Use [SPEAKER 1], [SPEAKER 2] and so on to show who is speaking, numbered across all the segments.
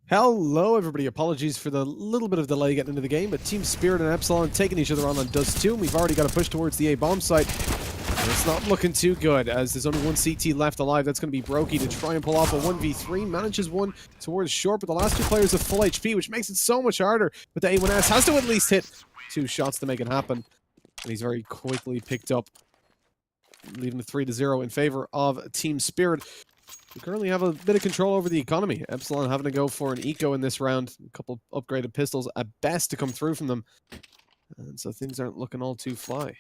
[SPEAKER 1] Hello everybody, apologies for the little bit of delay getting into the game, but Team Spirit and Epsilon taking each other on Dust 2, and we've already got to push towards the A bomb site. And it's not looking too good, as there's only one CT left alive. That's going to be Brokey to try and pull off a 1v3, manages one towards short, but the last two players have full HP, which makes it so much harder. But the A1S has to at least hit 2 shots to make it happen, and he's very quickly picked up, leaving it 3-0 in favor of Team Spirit. We currently have a bit of control over the economy. Epsilon having to go for an eco in this round. A couple upgraded pistols at best to come through from them. And so things aren't looking all too fly.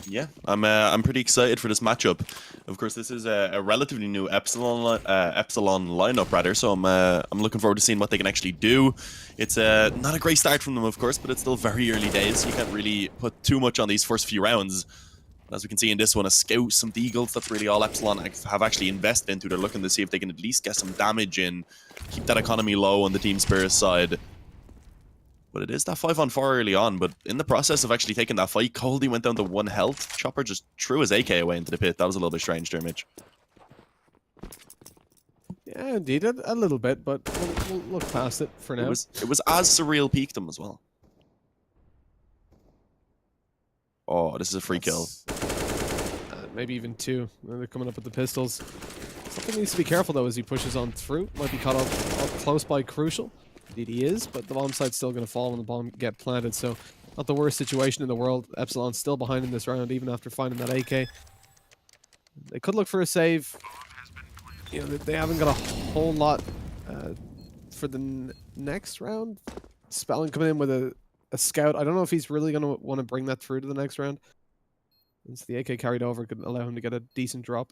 [SPEAKER 2] Yeah, I'm pretty excited for this matchup. Of course, this is a relatively new Epsilon lineup, rather. So I'm looking forward to seeing what they can actually do. It's not a great start from them, of course, but it's still very early days. You can't really put too much on these first few rounds. As we can see in this one, a scout, some deagles, that's really all Epsilon have actually invested into. They're looking to see if they can at least get some damage in, keep that economy low on the Team Spirit side. But it is that 5-on-4 early on, but in the process of actually taking that fight, Coldy went down to 1 health. Chopper just threw his AK away into the pit. That was a little bit strange there, Mitch.
[SPEAKER 1] Yeah, indeed, a little bit, but we'll look past it for now.
[SPEAKER 2] It was as surreal peaked him as well. Oh, this is a free kill.
[SPEAKER 1] Maybe even 2. They're coming up with the pistols. Something needs to be careful, though, as he pushes on through. Might be caught up close by Crucial. Indeed he is, but the bomb site's still going to fall when the bomb get planted, so not the worst situation in the world. Epsilon's still behind in this round, even after finding that AK. They could look for a save. You know, they haven't got a whole lot for the next round. Spellin coming in with a scout. I don't know if he's really going to want to bring that through to the next round. Since the AK carried over could allow him to get a decent drop.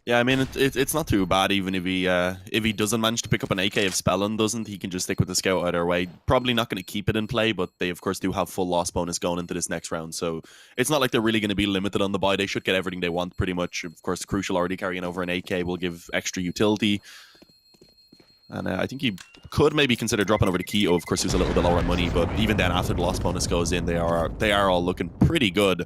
[SPEAKER 2] Yeah, I mean, it's not too bad, even if he doesn't manage to pick up an AK. If Spellin doesn't, he can just stick with the scout either way. Probably not going to keep it in play, but they, of course, do have full loss bonus going into this next round. So it's not like they're really going to be limited on the buy. They should get everything they want, pretty much. Of course, Crucial already carrying over an AK will give extra utility. And I think he could maybe consider dropping over to Keto. Of course, who's a little bit lower on money, but even then, after the loss bonus goes in, they are all looking pretty good.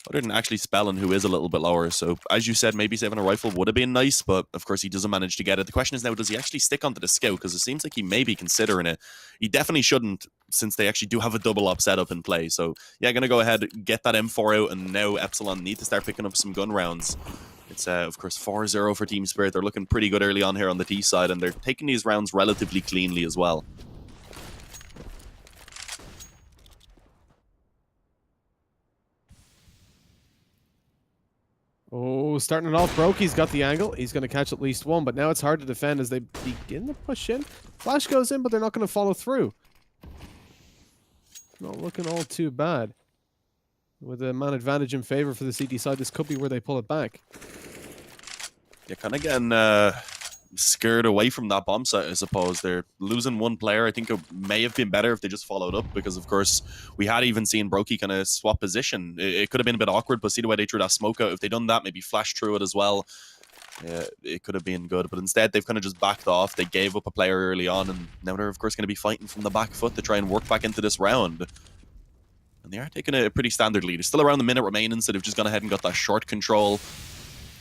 [SPEAKER 2] Other than actually Spellin, who is a little bit lower. So, as you said, maybe saving a rifle would have been nice, but of course he doesn't manage to get it. The question is now, does he actually stick onto the scout? Because it seems like he may be considering it. He definitely shouldn't, since they actually do have a double up setup in play. So, yeah, going to go ahead, get that M4 out, and now Epsilon need to start picking up some gun rounds. It's, of course, 4-0 for Team Spirit. They're looking pretty good early on here on the T side, and they're taking these rounds relatively cleanly as well.
[SPEAKER 1] Oh, starting it off, Brokey's got the angle. He's going to catch at least one, but now it's hard to defend as they begin to push in. Flash goes in, but they're not going to follow through. Not looking all too bad. With a man advantage in favor for the CT side, this could be where they pull it back.
[SPEAKER 2] Yeah, kind of getting scared away from that bomb site, I suppose. They're losing one player. I think it may have been better if they just followed up, because, of course, we had even seen Brokey kind of swap position. It could have been a bit awkward, but see the way they threw that smoke out. If they'd done that, maybe flash through it as well, it could have been good. But instead, they've kind of just backed off. They gave up a player early on, and now they're, of course, going to be fighting from the back foot to try and work back into this round. And they are taking a pretty standard lead. It's still around the minute remaining, so they've just gone ahead and got that short control.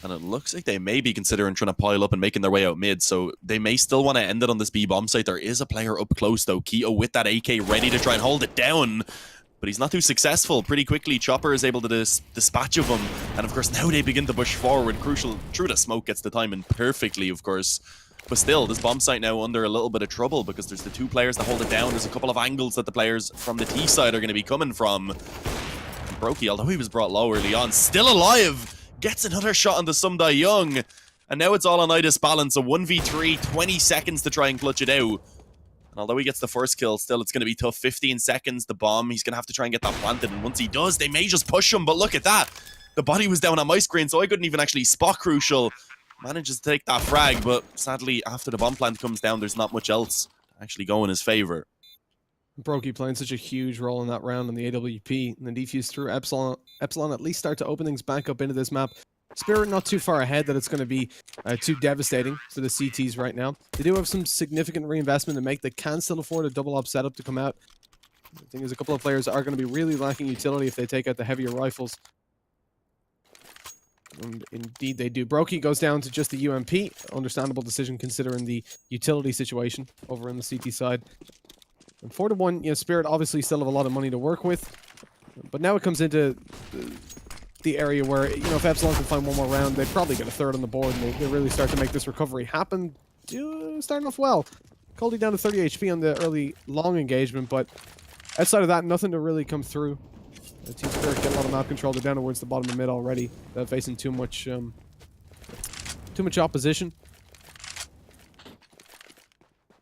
[SPEAKER 2] And it looks like they may be considering trying to pile up and making their way out mid, so they may still want to end it on this B bomb site. There is a player up close, though. Keto with that AK ready to try and hold it down, but he's not too successful. Pretty quickly, Chopper is able to dispatch of him, and of course now they begin to push forward. Crucial through the smoke gets the timing perfectly, of course. But still, this bomb site now under a little bit of trouble, because there's the 2 players that hold it down. There's a couple of angles that the players from the T side are going to be coming from. And Brokey, although he was brought low early on, still alive, gets another shot onto Sumdai Young. And now it's all on Itis balance. A 1v3, 20 seconds to try and clutch it out. And although he gets the first kill, still it's going to be tough. 15 seconds, the bomb. He's going to have to try and get that planted. And once he does, they may just push him. But look at that. The body was down on my screen, so I couldn't even actually spot Crucial. Manages to take that frag, but sadly, after the bomb plant comes down, there's not much else to actually go in his favor.
[SPEAKER 1] Brokey playing such a huge role in that round on the AWP, and the defuse through Epsilon at least start to open things back up into this map. Spirit not too far ahead that it's going to be too devastating for the CTs right now. They do have some significant reinvestment to make. They can still afford a double up setup to come out. I think there's a couple of players that are going to be really lacking utility if they take out the heavier rifles. And indeed they do. Brokey goes down to just the UMP. Understandable decision considering the utility situation over on the CT side. And 4-1, you know, Spirit obviously still have a lot of money to work with. But now it comes into the area where, you know, if Epsilon can find one more round, they'd probably get a third on the board, and they really start to make this recovery happen. Starting off well. Coldie down to 30 HP on the early long engagement, but outside of that, nothing to really come through. Team Spirit get a lot of map control. They're down towards the bottom of mid already. They're facing too much opposition.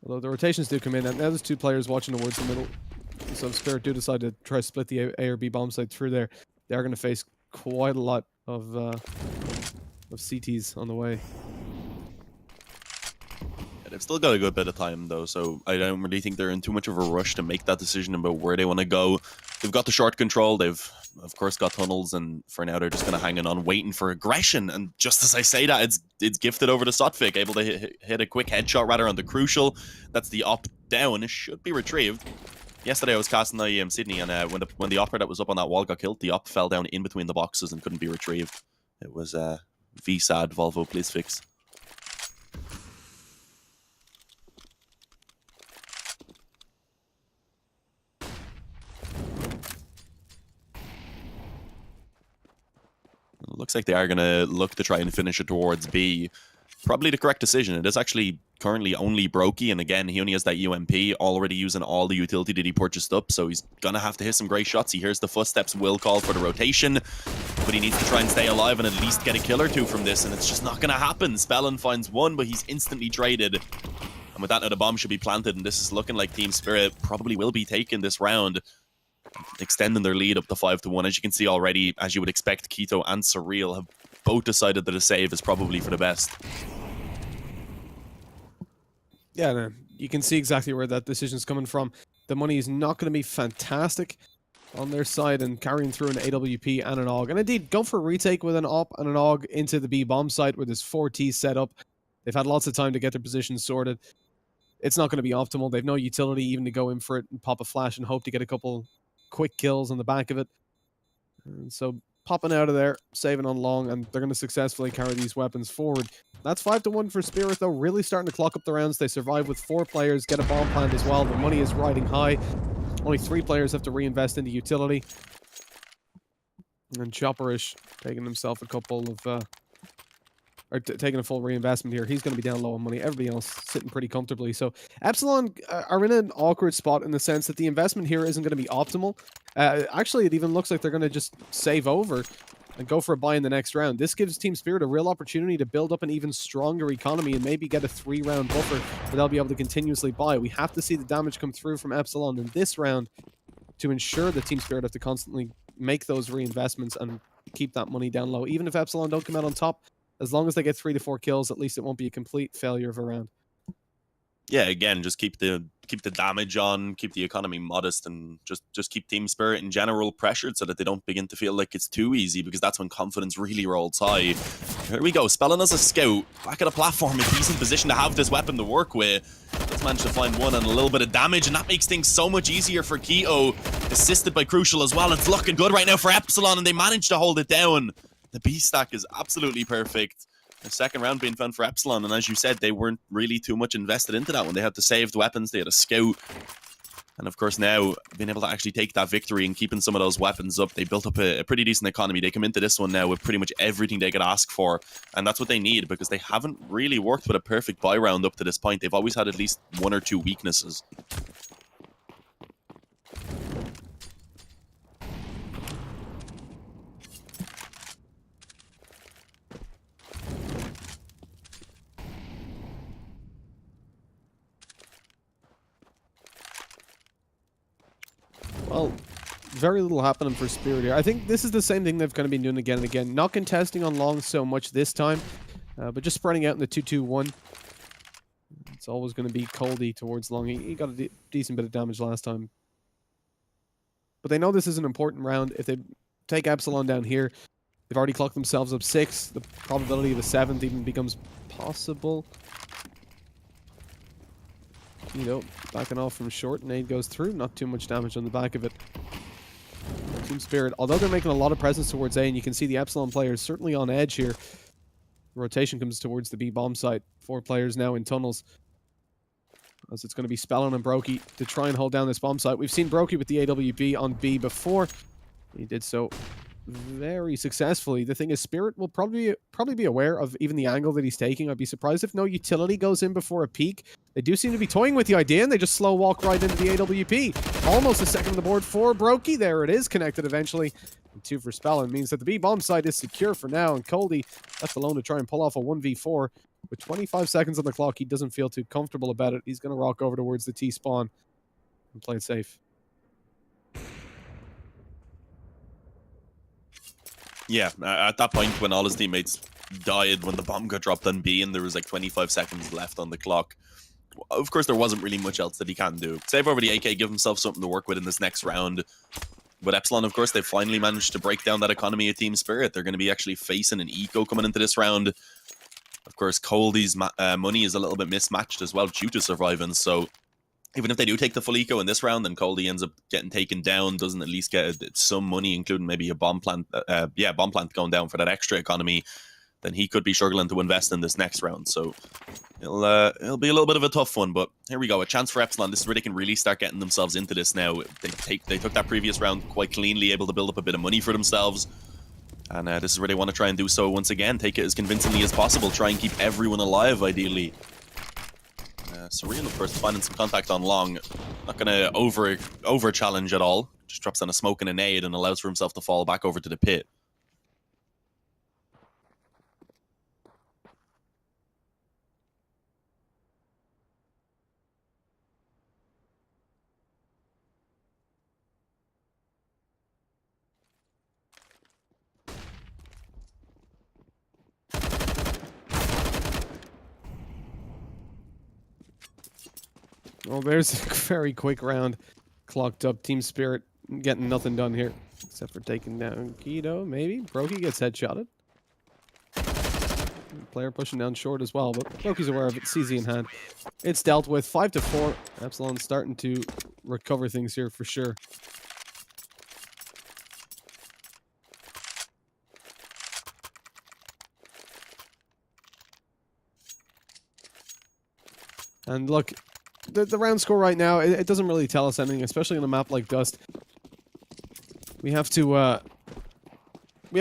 [SPEAKER 1] Although the rotations do come in, and now there's 2 players watching towards the middle. So if Spirit do decide to try to split the A or B bomb site through there, they are going to face quite a lot of CTs on the way.
[SPEAKER 2] They've still got a good bit of time, though, so I don't really think they're in too much of a rush to make that decision about where they want to go. They've got the short control, they've, of course, got tunnels, and for now they're just kind of hanging on, waiting for aggression. And just as I say that, it's gifted over to Sotvik, able to hit a quick headshot rather on the crucial. That's the op down. It should be retrieved. Yesterday I was casting IEM Sydney, and when the opera that was up on that wall got killed, the op fell down in between the boxes and couldn't be retrieved. It was VSAD, Volvo, please fix. It looks like they are going to look to try and finish it towards B. Probably the correct decision. It is actually currently only Brokey, and again, he only has that UMP, already using all the utility that he purchased up, so he's going to have to hit some great shots. He hears the footsteps, will call for the rotation, but he needs to try and stay alive and at least get a kill or 2 from this, and it's just not going to happen. Spellin finds 1, but he's instantly traded. And with that, now the bomb should be planted, and this is looking like Team Spirit probably will be taking this round, extending their lead up to 5-1. As you can see already, as you would expect, Keto and Surreal have both decided that a save is probably for the best.
[SPEAKER 1] Yeah, no, you can see exactly where that decision's coming from. The money is not going to be fantastic on their side, and carrying through an AWP and an AUG. And indeed, go for a retake with an op and an AUG into the B bomb site where there's 4 Ts set up. They've had lots of time to get their positions sorted. It's not going to be optimal. They've no utility even to go in for it and pop a flash and hope to get a couple quick kills on the back of it. And so popping out of there, saving on long, and they're going to successfully carry these weapons forward. That's 5-1 for Spirit, though. Really starting to clock up the rounds. They survive with 4 players, get a bomb plant as well. The money is riding high. Only 3 players have to reinvest into utility. And Chopperish taking himself a couple of... taking a full reinvestment here. He's going to be down low on money. Everybody else sitting pretty comfortably. So Epsilon are in an awkward spot in the sense that the investment here isn't going to be optimal. Actually, it even looks like they're going to just save over and go for a buy in the next round. This gives Team Spirit a real opportunity to build up an even stronger economy and maybe get a 3-round buffer where they'll be able to continuously buy. We have to see the damage come through from Epsilon in this round to ensure that Team Spirit have to constantly make those reinvestments and keep that money down low. Even if Epsilon don't come out on top, as long as they get 3 to 4 kills, at least it won't be a complete failure of a round.
[SPEAKER 2] Yeah, again, just keep the damage on, keep the economy modest, and just keep Team Spirit in general pressured so that they don't begin to feel like it's too easy, because that's when confidence really rolls high. Here we go, Spellin as a scout, back at a platform, in decent position to have this weapon to work with. Let's manage to find 1 and a little bit of damage, and that makes things so much easier for Keto, assisted by Crucial as well. It's looking good right now for Epsilon, and they managed to hold it down. The B stack is absolutely perfect. The second round being found for Epsilon, and as you said, they weren't really too much invested into that one. They had the saved weapons, they had a scout, and of course now, being able to actually take that victory and keeping some of those weapons up, they built up a pretty decent economy. They come into this one now with pretty much everything they could ask for, and that's what they need, because they haven't really worked with a perfect buy round up to this point. They've always had at least 1 or 2 weaknesses.
[SPEAKER 1] Well, very little happening for Spirit here. I think this is the same thing they've kind of been doing again and again. Not contesting on long so much this time, but just spreading out in the 2-2-1. It's always going to be Coldie towards long. He got a decent bit of damage last time. But they know this is an important round. If they take Epsilon down here, they've already clocked themselves up 6. The probability of a 7th even becomes possible. You know, backing off from short, nade goes through, not too much damage on the back of it. Team Spirit, although they're making a lot of presence towards A, and you can see the Epsilon players certainly on edge here. Rotation comes towards the B bomb site. 4 players now in tunnels. As it's going to be Spellon and Brokey to try and hold down this bomb site. We've seen Brokey with the AWP on B before. He did so very successfully. The thing is, Spirit will probably be aware of even the angle that he's taking. I'd be surprised if no utility goes in before a peak. They do seem to be toying with the idea, and they just slow walk right into the AWP. Almost a second on the board for Brokey. There it is, connected eventually. And 2 for Spellon means that the B bomb site is secure for now, and Coldy left alone to try and pull off a 1v4. With 25 seconds on the clock, he doesn't feel too comfortable about it. He's going to rock over towards the T-spawn and play it safe.
[SPEAKER 2] Yeah, at that point when all his teammates died when the bomb got dropped on B and there was like 25 seconds left on the clock, of course there wasn't really much else that he can do. Save over the AK, give himself something to work with in this next round. But Epsilon, of course, they've finally managed to break down that economy of Team Spirit. They're going to be actually facing an eco coming into this round. Of course, Coldy's money is a little bit mismatched as well due to surviving, so even if they do take the full eco in this round, then Coldy ends up getting taken down, doesn't at least get some money, including maybe a bomb plant, bomb plant going down for that extra economy, then he could be struggling to invest in this next round. So it'll be a little bit of a tough one, but here we go. A chance for Epsilon. This is where they can really start getting themselves into this now. They took that previous round quite cleanly, able to build up a bit of money for themselves. And this is where they want to try and do so once again. Take it as convincingly as possible. Try and keep everyone alive, ideally. Serene, of course, finding some contact on long. Not going to over challenge at all. Just drops down a smoke and a nade and allows for himself to fall back over to the pit.
[SPEAKER 1] Well, there's a very quick round clocked up. Team Spirit getting nothing done here, except for taking down Guido, maybe. Brokey gets headshotted. Player pushing down short as well, but Brokey's aware of it, CZ in hand. It's dealt with 5-4. Epsilon starting to recover things here for sure. And look, the round score right now, it doesn't really tell us anything, especially on a map like Dust. We have to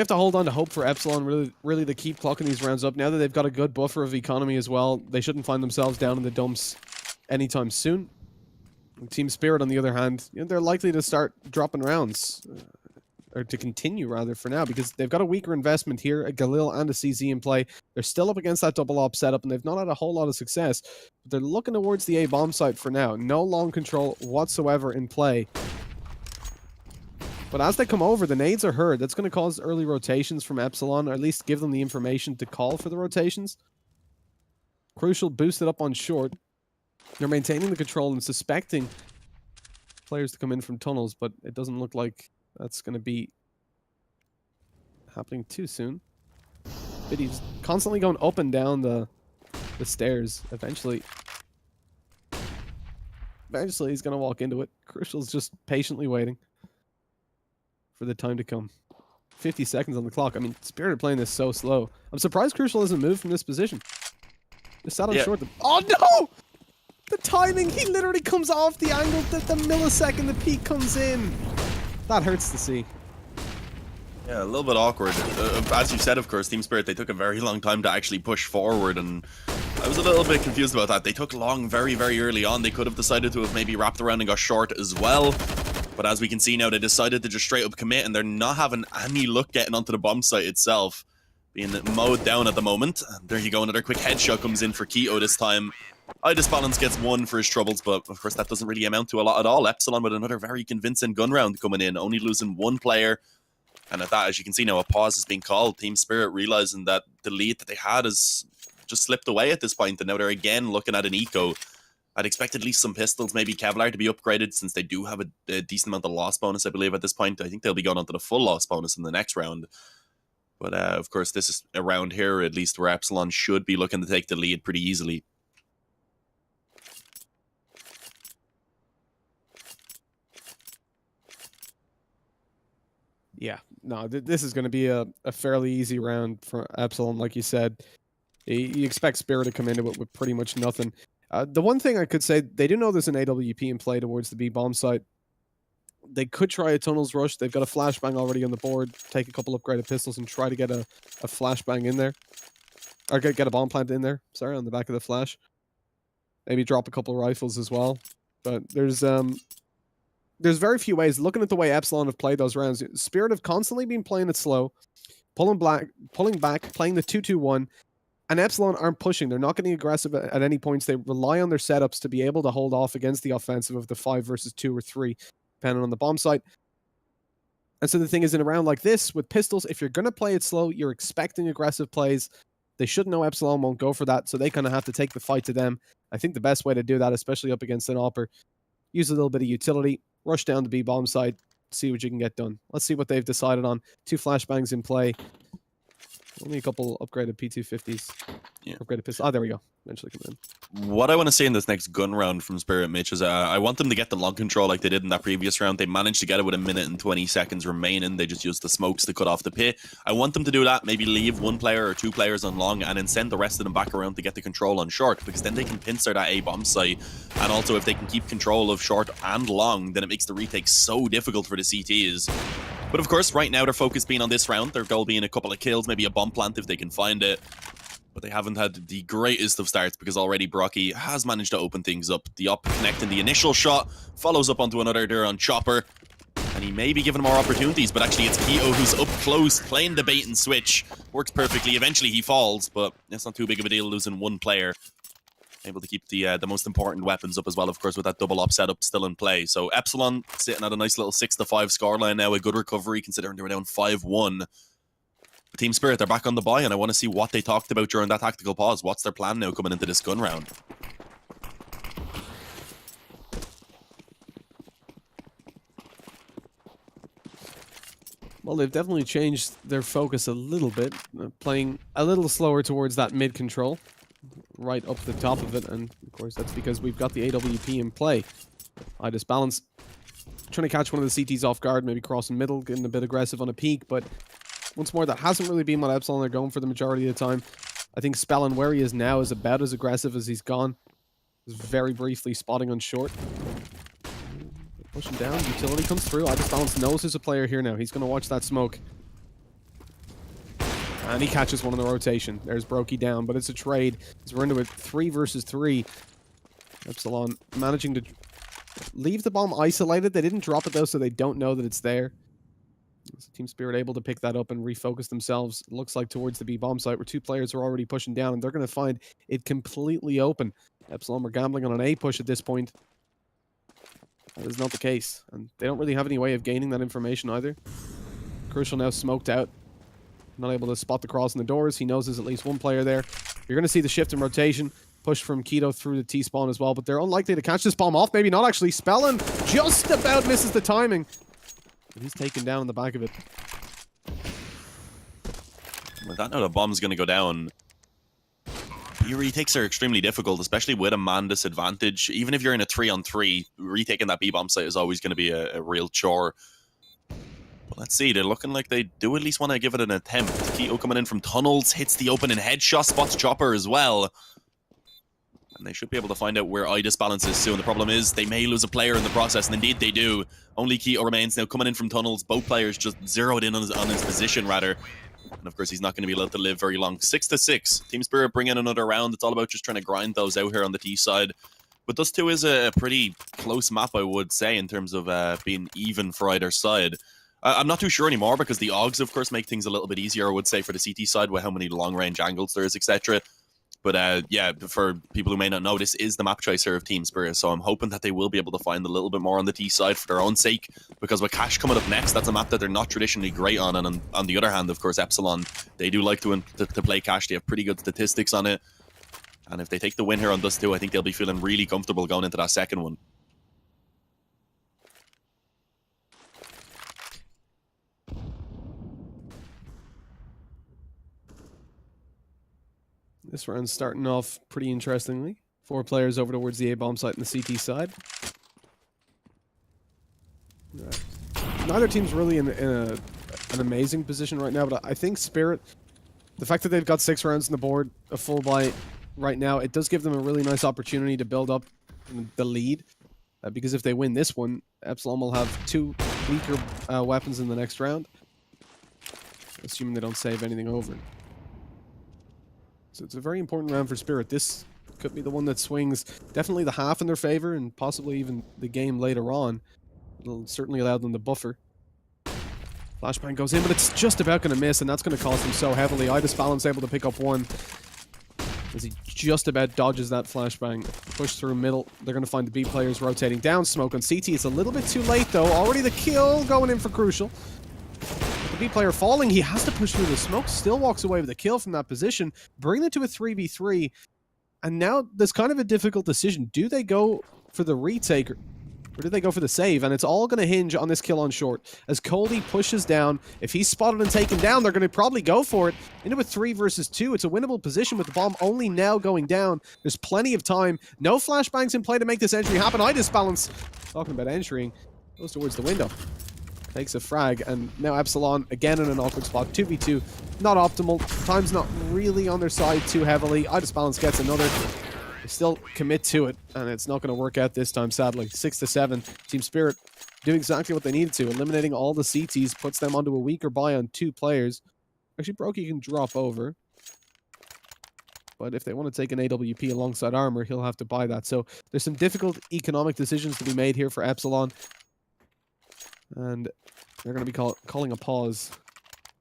[SPEAKER 1] hold on to hope for Epsilon, really to keep clocking these rounds up. Now that they've got a good buffer of economy as well, they shouldn't find themselves down in the dumps anytime soon. Team Spirit, on the other hand, they're likely to start dropping rounds. Or to continue, rather, for now, because they've got a weaker investment here, a Galil and a CZ in play. They're still up against that double op setup, and they've not had a whole lot of success. But they're looking towards the A bomb site for now. No long control whatsoever in play. But as they come over, the nades are heard. That's going to cause early rotations from Epsilon, or at least give them the information to call for the rotations. Crucial boosted up on short. They're maintaining the control and suspecting players to come in from tunnels, but it doesn't look like that's going to be happening too soon. But he's constantly going up and down the stairs. Eventually he's going to walk into it. Crucial's just patiently waiting for the time to come. 50 seconds on the clock. I mean, Spirit are playing this so slow. I'm surprised Crucial hasn't moved from this position. Just sat on short. Oh no! The timing! He literally comes off the angle that the millisecond the peak comes in. That hurts to see.
[SPEAKER 2] Yeah, a little bit awkward. As you said, of course, Team Spirit, they took a very long time to actually push forward, and I was a little bit confused about that. They took long very, very early on. They could have decided to have maybe wrapped around and got short as well. But as we can see now, they decided to just straight up commit, and they're not having any luck getting onto the bomb site itself. Being mowed down at the moment. And there you go, another quick headshot comes in for Keto this time. Idis Balance gets 1 for his troubles, but of course that doesn't really amount to a lot at all. Epsilon with another very convincing gun round coming in, only losing 1 player. And at that, as you can see now, a pause is being called. Team Spirit realizing that the lead that they had has just slipped away at this point, and now they're again looking at an eco. I'd expect at least some pistols, maybe Kevlar, to be upgraded, since they do have a decent amount of loss bonus, I believe, at this point. I think they'll be going on to the full loss bonus in the next round. But of course, this is a round here, at least, where Epsilon should be looking to take the lead pretty easily.
[SPEAKER 1] Yeah, no, this is going to be a fairly easy round for Epsilon, like you said. You expect Spirit to come into it with pretty much nothing. The one thing I could say, they do know there's an AWP in play towards the B-bomb site. They could try a tunnels rush. They've got a flashbang already on the board. Take a couple upgraded pistols and try to get a flashbang in there. Or get a bomb plant in there, sorry, on the back of the flash. Maybe drop a couple rifles as well. But there's very few ways. Looking at the way Epsilon have played those rounds, Spirit have constantly been playing it slow, pulling back, playing the 2-2-1, and Epsilon aren't pushing. They're not getting aggressive at any points. They rely on their setups to be able to hold off against the offensive of the 5 versus 2 or 3, depending on the bomb site. And so the thing is, in a round like this, with pistols, if you're going to play it slow, you're expecting aggressive plays. They should know Epsilon won't go for that, so they kind of have to take the fight to them. I think the best way to do that, especially up against an AWPer, use a little bit of utility, rush down the B-bomb side, see what you can get done. Let's see what they've decided on. 2 flashbangs in play. Only a couple upgraded P250s.
[SPEAKER 2] Yeah.
[SPEAKER 1] Upgraded pistols. Oh, there we go. Eventually come in.
[SPEAKER 2] What I want to say in this next gun round from Spirit, Mitch, is I want them to get the long control like they did in that previous round. They managed to get it with 1 minute and 20 seconds remaining. They just used the smokes to cut off the pit. I want them to do that, maybe leave 1 player or 2 players on long, and then send the rest of them back around to get the control on short, because then they can pincer that A-bomb site. And also, if they can keep control of short and long, then it makes the retake so difficult for the CTs. But of course, right now, their focus being on this round, their goal being a couple of kills, maybe a bomb plant if they can find it. But they haven't had the greatest of starts, because already Brocky has managed to open things up. The up connecting the initial shot, follows up onto another there on Chopper, and he may be given more opportunities, but actually it's Keto who's up close, playing the bait and switch. Works perfectly. Eventually he falls, but it's not too big of a deal losing 1 player. Able to keep the most important weapons up as well, of course, with that double op setup still in play. So Epsilon sitting at a nice little 6-5 scoreline now, a good recovery considering they were down 5-1. Team Spirit, they're back on the buy, and I want to see what they talked about during that tactical pause. What's their plan now coming into this gun round?
[SPEAKER 1] Well, they've definitely changed their focus a little bit, playing a little slower towards that mid control, right up the top of it, and of course that's because we've got the AWP in play. I disbalance, trying to catch one of the CTs off guard, maybe crossing middle, getting a bit aggressive on a peak, but once more, that hasn't really been what Epsilon are going for the majority of the time. I think Spellin, where he is now, is about as aggressive as he's gone. Just very briefly spotting on short. Pushing down, utility comes through. I Balance knows there's a player here now. He's going to watch that smoke. And he catches one in the rotation. There's Brokey down, but it's a trade. As we're into it 3 versus 3. Epsilon managing to leave the bomb isolated. They didn't drop it though, so they don't know that it's there. Team Spirit able to pick that up and refocus themselves, it looks like, towards the B-bomb site, where 2 players are already pushing down, and they're going to find it completely open. Epsilon are gambling on an A push at this point. That is not the case, and they don't really have any way of gaining that information either. Crucial now smoked out. Not able to spot the cross in the doors. He knows there's at least 1 player there. You're going to see the shift in rotation. Push from Keto through the T-spawn as well, but they're unlikely to catch this bomb off. Maybe not, actually. Spellin just about misses the timing. He's taken down in the back of it.
[SPEAKER 2] With that, now the bomb's going to go down. Your retakes are extremely difficult, especially with a man disadvantage. Even if you're in a 3-on-3, retaking that B-bomb site is always going to be a real chore. But let's see, they're looking like they do at least want to give it an attempt. Keto coming in from tunnels, hits the opening headshot, spots Chopper as well. And they should be able to find out where Idis Balance is soon. The problem is they may lose a player in the process, and indeed they do. Only Keto remains now coming in from tunnels. Both players just zeroed in on his position, rather. And of course, he's not going to be able to live very long. 6-6. Team Spirit bring in another round. It's all about just trying to grind those out here on the T side. But this too is a pretty close map, I would say, in terms of being even for either side. I'm not too sure anymore, because the AUGs, of course, make things a little bit easier, I would say, for the CT side, with how many long-range angles there is, etc. But yeah, for people who may not know, this is the map choice here of Team Spirit, so I'm hoping that they will be able to find a little bit more on the T side for their own sake, because with Cash coming up next, that's a map that they're not traditionally great on. And on the other hand, of course, Epsilon, they do like to play Cash. They have pretty good statistics on it. And if they take the win here on Dust 2, I think they'll be feeling really comfortable going into that second one.
[SPEAKER 1] This round's starting off pretty interestingly. 4 players over towards the A-bomb site on the CT side. Neither team's really in an amazing position right now, but I think Spirit, the fact that they've got 6 rounds on the board, a full buy right now, it does give them a really nice opportunity to build up the lead. Because if they win this one, Epsilon will have 2 weaker weapons in the next round. Assuming they don't save anything over. So it's a very important round for Spirit. This could be the one that swings definitely the half in their favor and possibly even the game later on. It'll certainly allow them to buffer. Flashbang goes in, but it's just about going to miss, and that's going to cost him so heavily. Idis Balance able to pick up 1 as he just about dodges that flashbang. Push through middle. They're going to find the B players rotating down. Smoke on CT. It's a little bit too late, though. Already the kill going in for Crucial. The B player falling. He has to push through the smoke. Still walks away with a kill from that position. Bring it to a 3v3. And now there's kind of a difficult decision. Do they go for the retake or do they go for the save? And it's all going to hinge on this kill on short. As Coldy pushes down, if he's spotted and taken down, they're going to probably go for it. Into a 3 versus 2. It's a winnable position with the bomb only now going down. There's plenty of time. No flashbangs in play to make this entry happen. Idis Balance, talking about entering, goes towards the window. Takes a frag, and now Epsilon again in an awkward spot. 2v2, not optimal. Time's not really on their side too heavily. Idis Balance gets another. They still commit to it, and it's not going to work out this time, sadly. 6-7. Team Spirit doing exactly what they needed to. Eliminating all the CTs puts them onto a weaker buy on 2 players. Actually, Brokey can drop over. But if they want to take an AWP alongside armor, he'll have to buy that. So there's some difficult economic decisions to be made here for Epsilon. And they're going to be calling a pause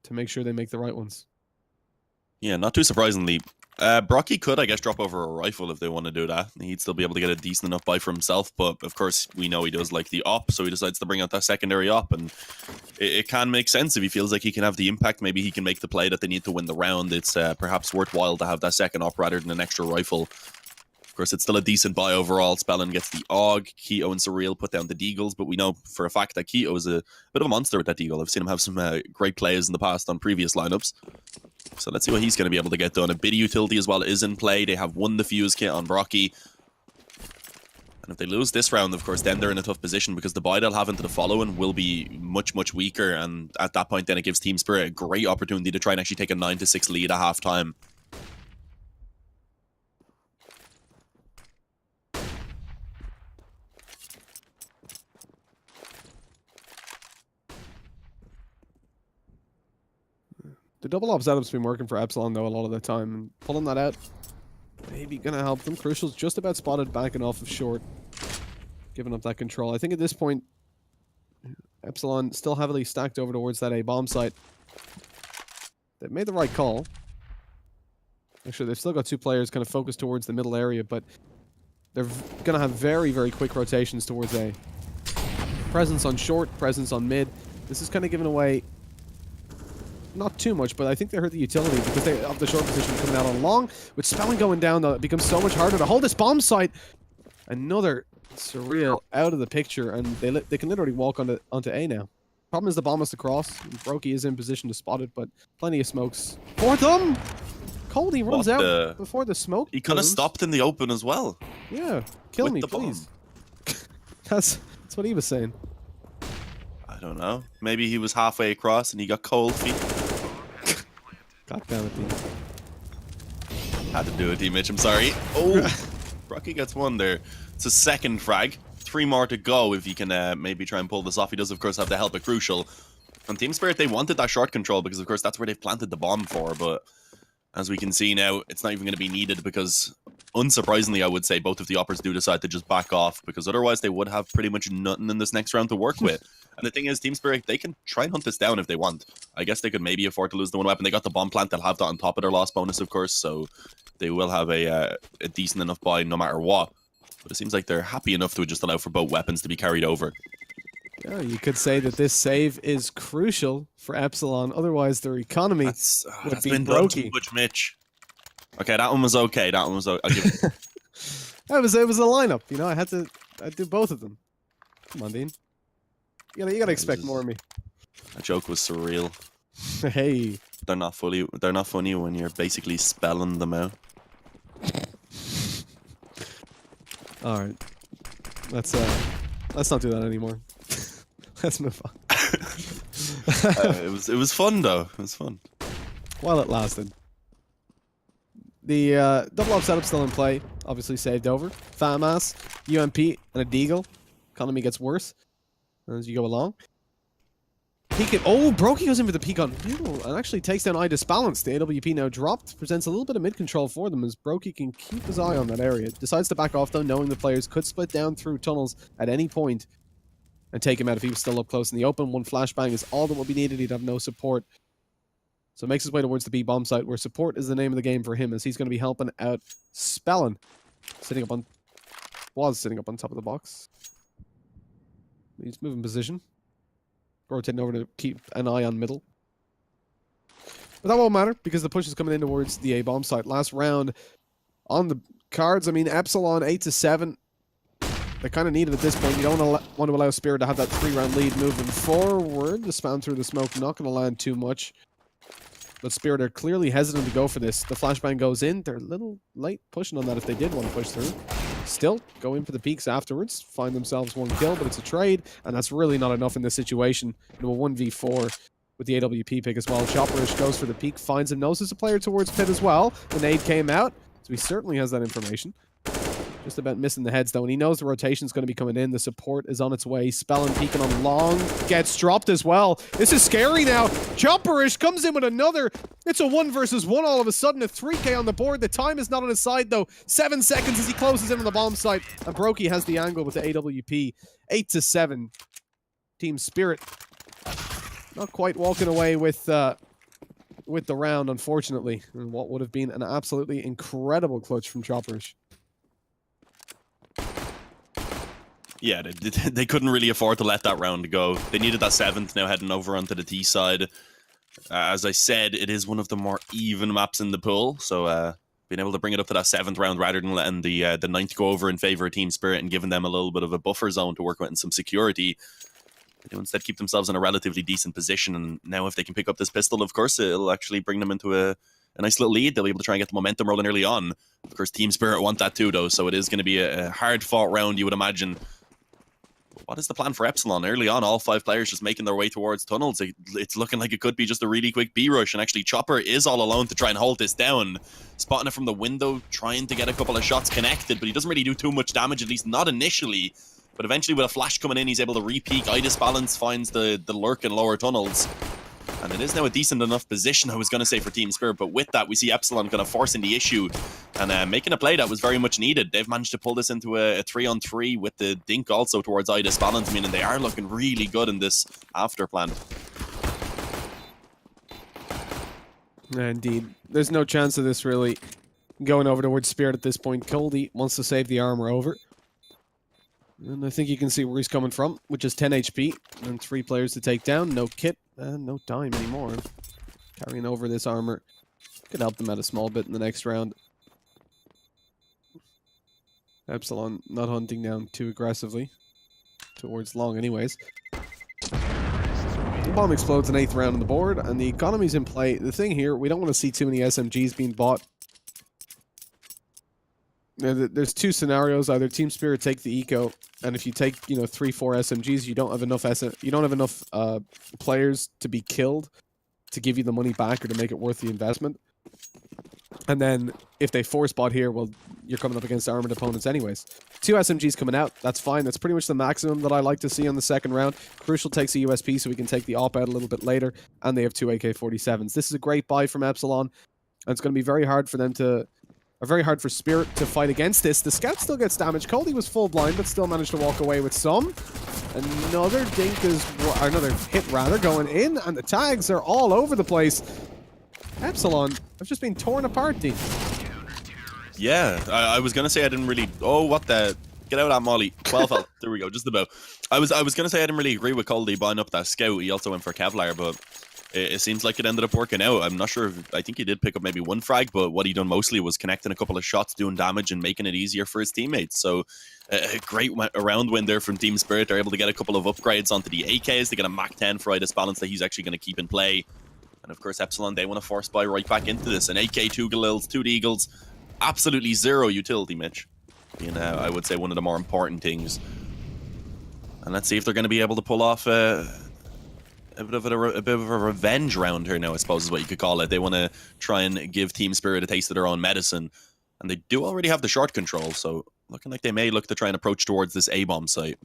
[SPEAKER 1] to make sure they make the right ones.
[SPEAKER 2] Yeah, not too surprisingly. Brocky could, I guess, drop over a rifle if they want to do that. He'd still be able to get a decent enough buy for himself, but of course we know he does like the op, so he decides to bring out that secondary op, and it can make sense if he feels like he can have the impact. Maybe he can make the play that they need to win the round. It's perhaps worthwhile to have that second op rather than an extra rifle. Of course, it's still a decent buy overall. Spellin gets the AUG. Keto and Surreal put down the Deagles, but we know for a fact that Keto is a bit of a monster with that Deagle. I've seen him have some great plays in the past on previous lineups. So let's see what he's going to be able to get done. A bit of utility as well is in play. They have won the fuse kit on Brocky. And if they lose this round, of course, then they're in a tough position because the buy they'll have into the following will be much, much weaker. And at that point, then it gives Team Spirit a great opportunity to try and actually take a 9-6 lead at halftime.
[SPEAKER 1] The double op setup's been working for Epsilon, though, a lot of the time. And pulling that out, maybe going to help them. Crucial's just about spotted backing off of short. Giving up that control. I think at this point, Epsilon still heavily stacked over towards that A bomb site. They've made the right call. Actually, they've still got 2 players kind of focused towards the middle area, but they're going to have very, very quick rotations towards A. Presence on short, presence on mid. This is kind of giving away not too much, but I think they hurt the utility because they have the short position coming out on long. With Spelling going down, though, it becomes so much harder to hold this bomb site. Another Surreal out of the picture, and they can literally walk onto A now. Problem is the bomb has to cross. Brokey is in position to spot it, but plenty of smokes for them. Coldy runs out before the smoke.
[SPEAKER 2] He could have stopped in the open as well.
[SPEAKER 1] Yeah, kill me, please. That's what he was saying.
[SPEAKER 2] I don't know. Maybe he was halfway across and he got cold feet.
[SPEAKER 1] God damn it, Dean.
[SPEAKER 2] Had to do it, Mitch. I'm sorry. Oh, Rocky gets 1 there. It's a second frag. 3 more to go if he can maybe try and pull this off. He does, of course, have the help at Crucial. On Team Spirit, they wanted that short control because, of course, that's where they've planted the bomb for. But as we can see now, it's not even going to be needed because, unsurprisingly, I would say both of the oppers do decide to just back off because otherwise they would have pretty much nothing in this next round to work with. And the thing is, Team Spirit, they can try and hunt this down if they want. I guess they could maybe afford to lose the 1 weapon. They got the bomb plant. They'll have that on top of their loss bonus, of course. So they will have a decent enough buy no matter what. But it seems like they're happy enough to just allow for both weapons to be carried over.
[SPEAKER 1] Yeah, you could say that this save is crucial for Epsilon. Otherwise, their economy would be
[SPEAKER 2] been done too much, Mitch. Okay, that one was okay. That one was okay. I'll give it.
[SPEAKER 1] It was a lineup. You know, I'd do both of them. Come on, Dean. You gotta expect more of me.
[SPEAKER 2] That joke was surreal.
[SPEAKER 1] Hey.
[SPEAKER 2] They're not funny when you're basically spelling them out.
[SPEAKER 1] All right. Let's not do that anymore. Let's move on.
[SPEAKER 2] It was fun though. It was fun.
[SPEAKER 1] While it lasted. The double up setup still in play. Obviously saved over. Fatmass, UMP, and a Deagle. Economy gets worse as you go along. Peek it. Oh, Brokey goes in for the peek on middle and actually takes down Idis Balance. The AWP now dropped. Presents a little bit of mid control for them as Brokey can keep his eye on that area. Decides to back off though, knowing the players could split down through tunnels at any point and take him out if he was still up close in the open. One flashbang is all that will be needed. He'd have no support. So makes his way towards the B bomb site, where support is the name of the game for him, as he's going to be helping out Spellin, was sitting up on top of the box. He's moving position, rotating over to keep an eye on middle. But that won't matter because the push is coming in towards the A bomb site. Last round on the cards. I mean, Epsilon 8-7. They kind of need it at this point. You don't want to allow Spirit to have that 3-round lead moving forward. The spam through the smoke not going to land too much. But Spirit are clearly hesitant to go for this. The flashbang goes in. They're a little late pushing on that if they did want to push through. Still, go in for the peaks afterwards. Find themselves one kill, but it's a trade. And that's really not enough in this situation. Into a 1v4 with the AWP pick as well. Chopperish goes for the peak, finds him, knows there's a player towards pit as well. The nade came out, so he certainly has that information. Just about missing the heads though, and he knows the rotation's going to be coming in. The support is on its way. Spellin peeking on long, gets dropped as well. This is scary now. Chopperish comes in with another. It's a 1 versus 1 all of a sudden. A 3K on the board. The time is not on his side though. 7 seconds as he closes in on the bomb site. And Brokey has the angle with the AWP. 8-7. Team Spirit not quite walking away with the round, unfortunately. And what would have been an absolutely incredible clutch from Chopperish.
[SPEAKER 2] Yeah, they couldn't really afford to let that round go. They needed that 7th now heading over onto the T side. As I said, it is one of the more even maps in the pool, so being able to bring it up to that 7th round rather than letting the 9th go over in favor of Team Spirit and giving them a little bit of a buffer zone to work with and some security, they do instead keep themselves in a relatively decent position. And now if they can pick up this pistol, of course, it'll actually bring them into a nice little lead. They'll be able to try and get the momentum rolling early on. Of course, Team Spirit want that too, though, so it is going to be a hard-fought round, you would imagine. What is the plan for Epsilon? Early on, all 5 players just making their way towards tunnels. It's looking like it could be just a really quick B-rush, and actually Chopper is all alone to try and hold this down. Spotting it from the window, trying to get a couple of shots connected, but he doesn't really do too much damage, at least not initially. But eventually with a flash coming in, he's able to re-peek. Idis Balance finds the lurk in lower tunnels. And it is now a decent enough position, I was going to say, for Team Spirit. But with that, we see Epsilon kind of forcing the issue and making a play that was very much needed. They've managed to pull this into a 3-on-3 with the dink also towards Idis Balance, meaning they are looking really good in this after plan.
[SPEAKER 1] Indeed. There's no chance of this really going over towards Spirit at this point. Coldie wants to save the armor over. And I think you can see where he's coming from, which is 10 HP and 3 players to take down. No kit and no dime anymore. Carrying over this armor could help them out a small bit in the next round. Epsilon not hunting down too aggressively. Towards long anyways. The bomb explodes in 8th round on the board, and the economy's in play. The thing here, we don't want to see too many SMGs being bought. There's 2 scenarios. Either Team Spirit take the eco, and if you take 3-4 SMGs, you don't have enough players to be killed to give you the money back or to make it worth the investment. And then if they force bot here, well, you're coming up against armored opponents anyways. 2 SMGs coming out, that's fine. That's pretty much the maximum that I like to see on the second round. Crucial takes a USP so we can take the op out a little bit later, and they have 2 AK-47s. This is a great buy from Epsilon, and it's going to be very hard for them to... very hard for Spirit to fight against this. The scout still gets damaged. Coldie was full blind, but still managed to walk away with some. Another dink is... or another hit, rather, going in, and the tags are all over the place. Epsilon have just been torn apart, Dean.
[SPEAKER 2] Yeah, I was going to say I didn't really... Oh, what the... Get out of that molly. 12 health. There we go, just about. I was going to say I didn't really agree with Coldie buying up that scout. He also went for Kevlar, but... It seems like it ended up working out. I'm not sure if, I think he did pick up maybe 1 frag, but what he done mostly was connecting a couple of shots, doing damage and making it easier for his teammates. So a great round win there from Team Spirit. They're able to get a couple of upgrades onto the AKs. They get a Mach 10 for Idis Balance that he's actually going to keep in play. And of course Epsilon, they want to force buy right back into this. An AK, 2 Galils, 2 Deagles. Absolutely 0 utility, Mitch. Being, I would say, one of the more important things. And let's see if they're going to be able to pull off a bit of a revenge round here now, I suppose is what you could call it. They want to try and give Team Spirit a taste of their own medicine, and they do already have the short control, so looking like they may look to try and approach towards this A-bomb site.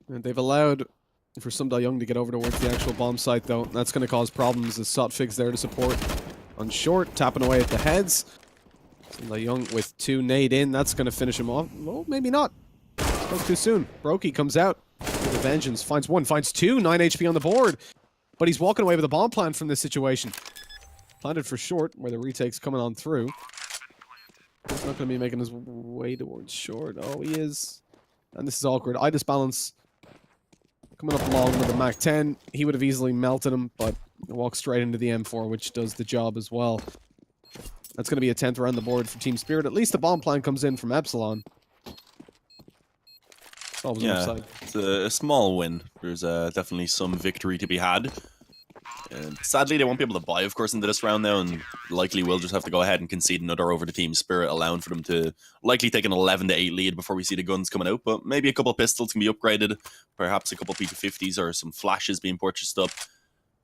[SPEAKER 1] And they've allowed for some Young to get over towards the actual bomb site, though. That's going to cause problems as Sotfig's there to support on short, tapping away at the heads. Young with 2 nade in, that's going to finish him off. Well, maybe not. Spoke too soon. Brokey comes out with a vengeance, finds 1, finds 2, 9 HP on the board. But he's walking away with a bomb plant from this situation. Planted for short, where the retake's coming on through. He's not going to be making his way towards short. Oh, he is. And this is awkward. I disbalance coming up along with the Mach 10. He would have easily melted him, but walks straight into the M4, which does the job as well. That's going to be a 10th around the board for Team Spirit. At least the bomb plant comes in from Epsilon.
[SPEAKER 2] Yeah, it's a small win. There's definitely some victory to be had. Sadly, they won't be able to buy, of course, into this round now, and likely will just have to go ahead and concede another over to Team Spirit, allowing for them to likely take an 11-8 lead before we see the guns coming out. But maybe a couple pistols can be upgraded, perhaps a couple P250s or some flashes being purchased up.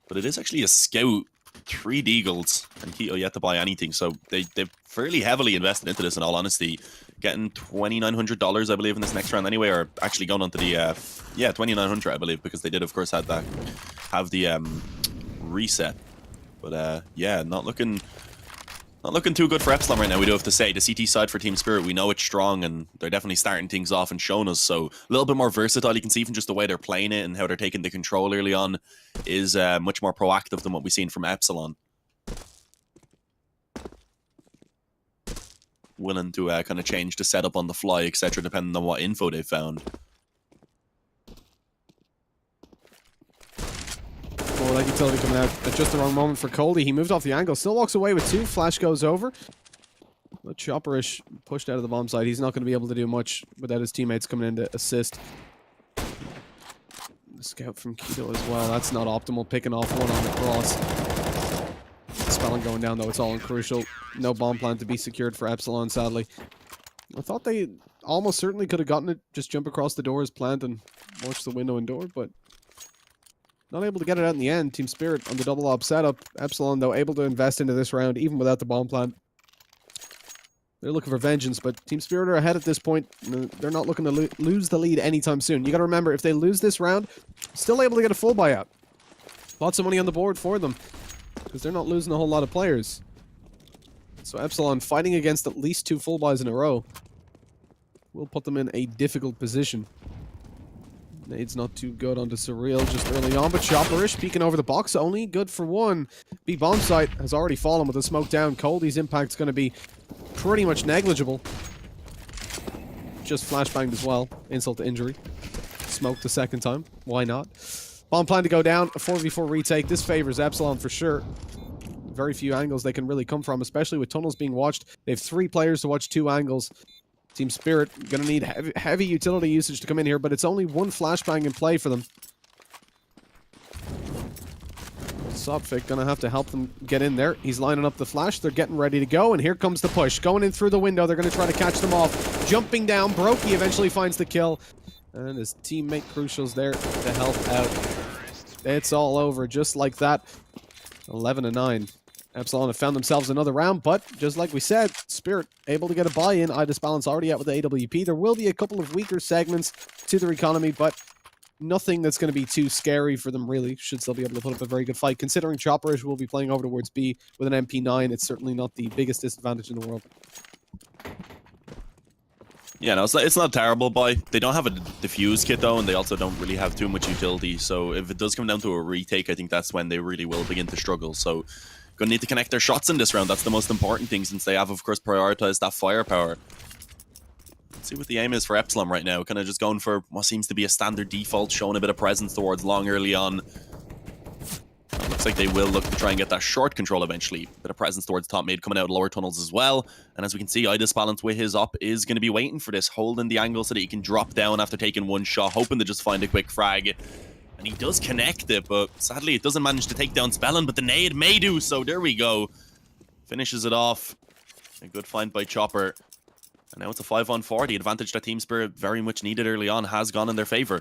[SPEAKER 2] But it is actually a scout, 3 deagles, and Keto yet to buy anything, so they've fairly heavily invested into this, in all honesty. Getting $2,900, I believe, in this next round anyway, or actually going on to the, yeah, $2,900, I believe, because they did, of course, have the reset. But yeah, not looking too good for Epsilon right now, we do have to say. The CT side for Team Spirit, we know it's strong, and they're definitely starting things off and showing us, so a little bit more versatile. You can see from just the way they're playing it and how they're taking the control early on is much more proactive than what we've seen from Epsilon. Willing to kind of change the setup on the fly, etc., depending on what info they found.
[SPEAKER 1] Well, like utility coming out at just the wrong moment for Coldy. He moved off the angle, still walks away with 2. Flash goes over. But Chopperish pushed out of the bomb site. He's not going to be able to do much without his teammates coming in to assist. The scout from Keto as well. That's not optimal. Picking off one on the cross. Spelling going down, though. It's all crucial. No bomb plant to be secured for Epsilon, sadly. I thought they almost certainly could have gotten it. Just jump across the door as planned and watch the window and door, but not able to get it out in the end. Team Spirit on the double op setup. Epsilon, though, able to invest into this round, even without the bomb plant. They're looking for vengeance, but Team Spirit are ahead at this point. They're not looking to lose the lead anytime soon. You got to remember, if they lose this round, still able to get a full buyout. Lots of money on the board for them, because they're not losing a whole lot of players. So Epsilon fighting against at least 2 full buys in a row will put them in a difficult position. Nade's not too good onto Surreal just early on, but Chopperish peeking over the box, only good for 1. B-bomb site has already fallen with the smoke down. Coldy's impact's going to be pretty much negligible. Just flashbanged as well. Insult to injury. Smoked the second time. Why not? Bomb plan to go down. A 4v4 retake. This favors Epsilon for sure. Very few angles they can really come from, especially with tunnels being watched. They have 3 players to watch 2 angles. Team Spirit going to need heavy utility usage to come in here, but it's only 1 flashbang in play for them. Sopfik going to have to help them get in there. He's lining up the flash. They're getting ready to go, and here comes the push. Going in through the window. They're going to try to catch them off. Jumping down. Brokey eventually finds the kill. And his teammate Crucial's there to help out. It's all over just like that. 11-9. Epsilon have found themselves another round, but just like we said, Spirit able to get a buy-in. Idis Balance already out with the AWP. There will be a couple of weaker segments to their economy, but nothing that's going to be too scary for them, really. Should still be able to put up a very good fight. Considering Chopperish will be playing over towards B with an MP9, it's certainly not the biggest disadvantage in the world.
[SPEAKER 2] Yeah, no, it's not a terrible buy. They don't have a defuse kit, though, and they also don't really have too much utility. So if it does come down to a retake, I think that's when they really will begin to struggle. So gonna need to connect their shots in this round. That's the most important thing, since they have, of course, prioritized that firepower. Let's see what the aim is for Epsilon right now. Kind of just going for what seems to be a standard default, showing a bit of presence towards long early on. Looks like they will look to try and get that short control eventually. Bit of presence towards top mid, coming out lower tunnels as well. And as we can see, Idis Balance with his up is going to be waiting for this, holding the angle so that he can drop down after taking 1 shot, hoping to just find a quick frag. And he does connect it, but sadly it doesn't manage to take down Spellin, but the nade may do so. There we go. Finishes it off. A good find by Chopper. And now it's a 5-on-4. The advantage that Team Spirit very much needed early on has gone in their favor.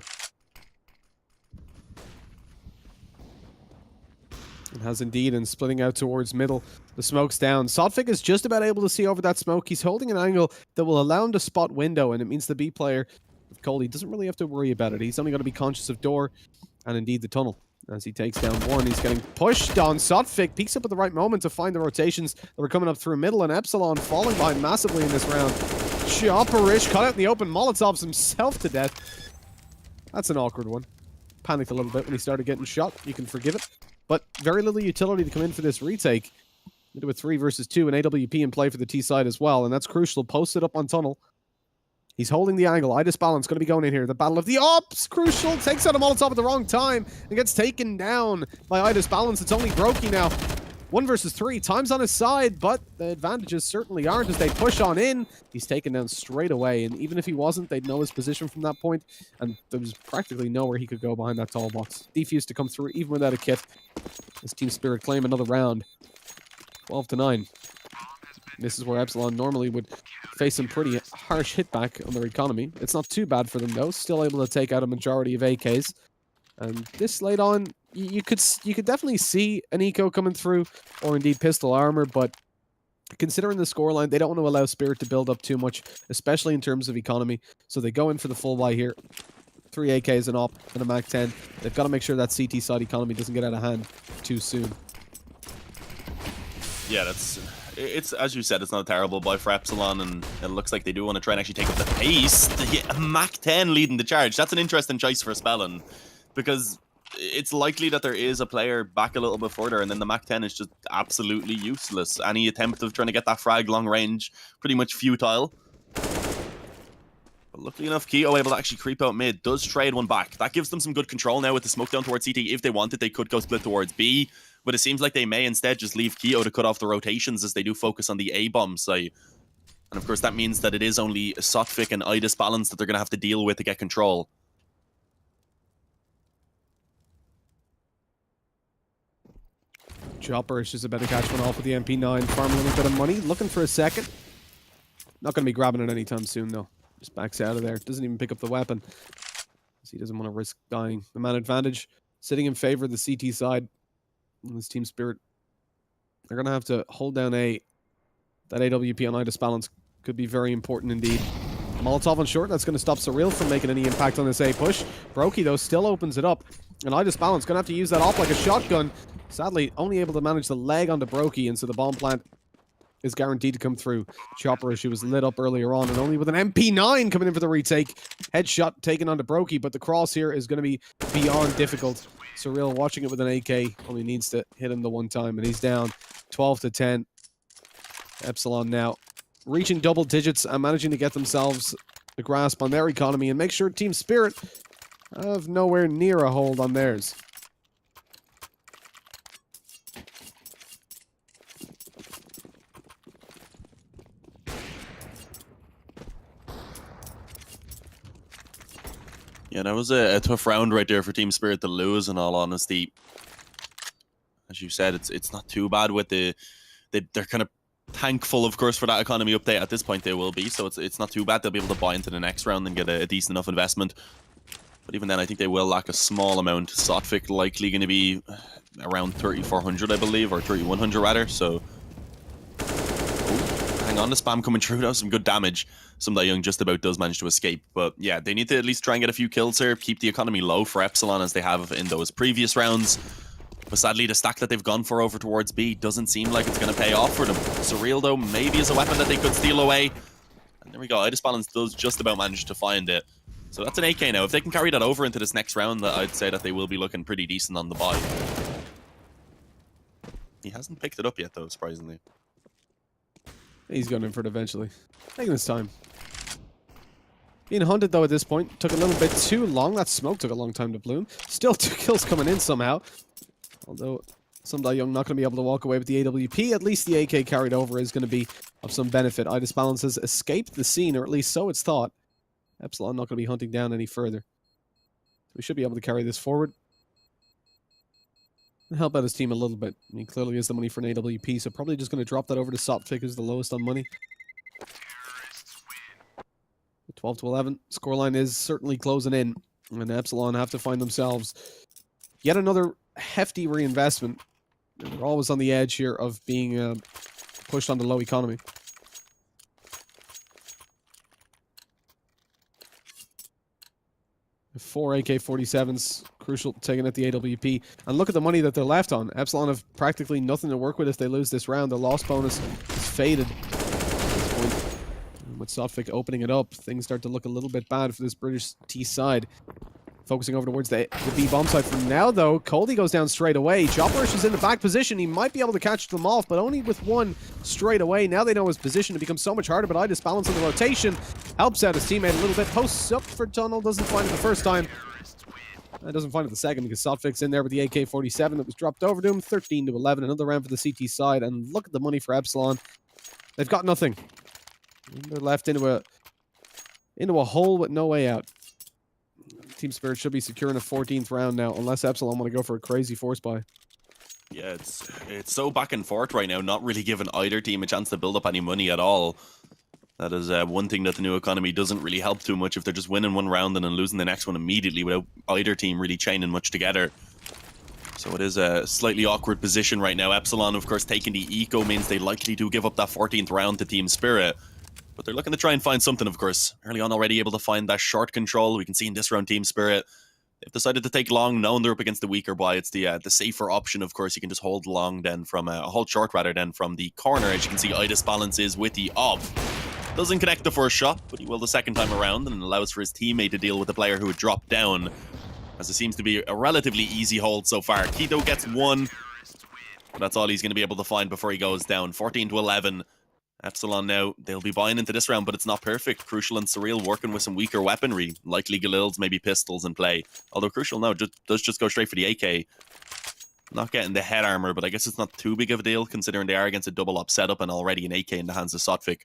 [SPEAKER 1] It has indeed, and splitting out towards middle. The smoke's down. Sotfik is just about able to see over that smoke. He's holding an angle that will allow him to spot window, and it means the B player, Coley, doesn't really have to worry about it. He's only got to be conscious of door and indeed the tunnel. As he takes down one, he's getting pushed on. Sotfik peeks up at the right moment to find the rotations that were coming up through middle, and Epsilon falling behind massively in this round. Chopperish caught out in the open, Molotovs himself to death. That's an awkward one. Panicked a little bit when he started getting shot. You can forgive it. But very little utility to come in for this retake. Into a 3 versus 2, and AWP in play for the T side as well, and that's crucial. Posted up on tunnel. He's holding the angle. Idis Balance going to be going in here. The battle of the ops, crucial. Takes out a Molotov at the wrong time and gets taken down by Idis Balance. It's only Brokey now. 1 versus 3. Time's on his side, but the advantages certainly aren't as they push on in. He's taken down straight away, and even if he wasn't, they'd know his position from that point, and there was practically nowhere he could go behind that tall box. Defuse to come through even without a kit. As Team Spirit claim another round. 12-9. This is where Epsilon normally would face some pretty harsh hitback on their economy. It's not too bad for them, though. Still able to take out a majority of AKs. And this late on, you could definitely see an eco coming through, or indeed pistol armor, but considering the scoreline, they don't want to allow Spirit to build up too much, especially in terms of economy. So they go in for the full buy here. 3 AKs, an op, and a MAC-10. They've got to make sure that CT side economy doesn't get out of hand too soon.
[SPEAKER 2] Yeah, it's as you said, it's not a terrible buy for Epsilon, and it looks like they do want to try and actually take up the pace. A MAC-10 leading the charge. That's an interesting choice for Spellin, because it's likely that there is a player back a little bit further, and then the MAC-10 is just absolutely useless. Any attempt of trying to get that frag long range, pretty much futile. But luckily enough, Keto able to actually creep out mid, does trade one back. That gives them some good control now with the smoke down towards CT. If they wanted, they could go split towards B, but it seems like they may instead just leave Keto to cut off the rotations as they do focus on the A-bomb side. And of course, that means that it is only Sotfik and Idis Balance that they're going to have to deal with to get control.
[SPEAKER 1] Chopper is just about to catch one off with the MP9. Farm a little bit of money. Looking for a second. Not going to be grabbing it anytime soon, though. Just backs out of there. Doesn't even pick up the weapon. He doesn't want to risk dying. The man advantage sitting in favor of the CT side. And this Team Spirit, they're going to have to hold down A. That AWP on Idis Balance could be very important indeed. Molotov on short. That's going to stop Surreal from making any impact on this A push. Brokey, though, still opens it up. And Idis Balance going to have to use that op like a shotgun. Sadly, only able to manage the leg onto Brokey, and so the bomb plant is guaranteed to come through. Chopper, she was lit up earlier on, and only with an MP9 coming in for the retake. Headshot taken onto Brokey, but the cross here is going to be beyond difficult. Surreal watching it with an AK, only needs to hit him the one time, and he's down 12-10. Epsilon now reaching double digits and managing to get themselves a grasp on their economy and make sure Team Spirit have nowhere near a hold on theirs.
[SPEAKER 2] Yeah, that was a tough round right there for Team Spirit to lose, in all honesty. As you said, it's not too bad with they're kind of thankful, of course, for that economy update. At this point, they will be, so it's not too bad. They'll be able to buy into the next round and get a decent enough investment. But even then, I think they will lack a small amount. Sotfik likely going to be around 3,400, I believe, or 3,100 rather, so... Hang on, the spam coming through. That was some good damage. Some Young just about does manage to escape. But yeah, they need to at least try and get a few kills here, keep the economy low for Epsilon as they have in those previous rounds. But sadly, the stack that they've gone for over towards B doesn't seem like it's going to pay off for them. Surreal, though, maybe is a weapon that they could steal away. And there we go. Idis Balance does just about manage to find it. So that's an AK now. If they can carry that over into this next round, I'd say that they will be looking pretty decent on the buy. He hasn't picked it up yet, though, surprisingly.
[SPEAKER 1] He's going in for it eventually. Taking his time. Being hunted, though, at this point. Took a little bit too long. That smoke took a long time to bloom. Still 2 kills coming in somehow. Although, Young not going to be able to walk away with the AWP. At least the AK carried over is going to be of some benefit. Idis Balance has escaped the scene, or at least so it's thought. Epsilon not going to be hunting down any further. We should be able to carry this forward. And help out his team a little bit. I mean, clearly has the money for an AWP, so probably just going to drop that over to Sotfik, who's the lowest on money. 12-11. Scoreline is certainly closing in. And Epsilon have to find themselves yet another hefty reinvestment. They're always on the edge here of being pushed onto low economy. Four AK-47s, crucial taking at the AWP. And look at the money that they're left on. Epsilon have practically nothing to work with if they lose this round. The loss bonus is faded at this point. And with Sotfik opening it up, things start to look a little bit bad for this British T side. Focusing over towards the B bomb site for now, though. Coldy goes down straight away. Chopperish is in the back position. He might be able to catch them off, but only with one straight away. Now they know his position. It becomes so much harder, but Idis balance on the rotation. Helps out his teammate a little bit. Posts up for Tunnel. Doesn't find it the first time. Doesn't find it the second because Sotfik's in there with the AK-47 that was dropped over to him. 13-11. Another round for the CT side. And look at the money for Epsilon. They've got nothing. And they're left into a hole with no way out. Team Spirit should be securing a 14th round now, unless Epsilon want to go for a crazy force buy.
[SPEAKER 2] Yeah, it's so back and forth right now, not really giving either team a chance to build up any money at all. That is one thing that the new economy doesn't really help too much if they're just winning one round and then losing the next one immediately without either team really chaining much together. So it is a slightly awkward position right now. Epsilon, of course, taking the eco means they likely do give up that 14th round to Team Spirit. But they're looking to try and find something, of course. Early on already able to find that short control. We can see in this round Team Spirit, they've decided to take long, knowing they're up against the weaker buy. It's the safer option, of course. You can just hold long then from, hold short rather than from the corner. As you can see, Idis balances with the op. Doesn't connect the first shot, but he will the second time around and allows for his teammate to deal with the player who had dropped down. As it seems to be a relatively easy hold so far. Keto gets one, but that's all he's going to be able to find before he goes down. 14-11. Epsilon now, they'll be buying into this round, but it's not perfect. Crucial and Surreal working with some weaker weaponry, likely Galils, maybe pistols in play. Although Crucial now does just go straight for the AK. Not getting the head armor, but I guess it's not too big of a deal considering they are against a double op setup and already an AK in the hands of Sotfik.